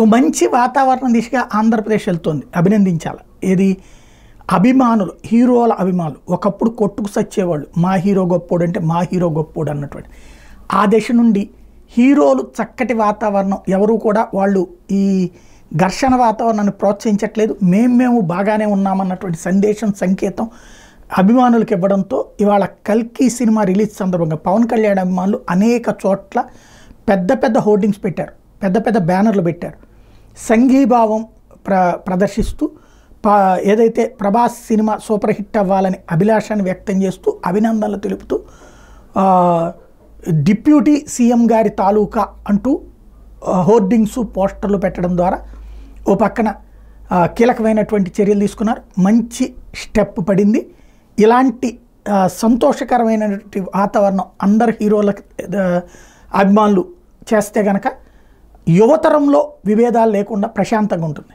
ఓ మంచి వాతావరణం దిశగా ఆంధ్రప్రదేశ్ వెళ్తుంది, అభినందించాలి. ఏది అభిమానులు, హీరోల అభిమానులు ఒకప్పుడు కొట్టుకు సచ్చేవాళ్ళు, మా హీరో గొప్పోడు అంటే మా హీరో గొప్పోడు అన్నటువంటి ఆ దశ నుండి హీరోలు చక్కటి వాతావరణం, ఎవరు కూడా వాళ్ళు ఈ ఘర్షణ వాతావరణాన్ని ప్రోత్సహించట్లేదు, మేము బాగానే ఉన్నామన్నటువంటి సందేశం, సంకేతం అభిమానులకు ఇవ్వడంతో ఇవాళ కల్కి సినిమా రిలీజ్ సందర్భంగా పవన్ కళ్యాణ్ అభిమానులు అనేక చోట్ల పెద్ద పెద్ద హోర్డింగ్స్ పెట్టారు, పెద్ద పెద్ద బ్యానర్లు పెట్టారు. సంఘీభావం ప్రదర్శిస్తూ ఏదైతే ప్రభాస్ సినిమా సూపర్ హిట్ అవ్వాలని అభిలాషాన్ని వ్యక్తం చేస్తూ అభినందనలు తెలుపుతూ డిప్యూటీ సీఎం గారి తాలూకా అంటూ హోర్డింగ్స్, పోస్టర్లు పెట్టడం ద్వారా ఓ పక్కన కీలకమైనటువంటి చర్యలు తీసుకున్నారు. మంచి స్టెప్ పడింది. ఇలాంటి సంతోషకరమైనటువంటి వాతావరణం అందరు హీరోలకు అభిమానులు చేస్తే కనుక యువతరంలో విభేదాలు లేకుండా ప్రశాంతంగా ఉంటుంది.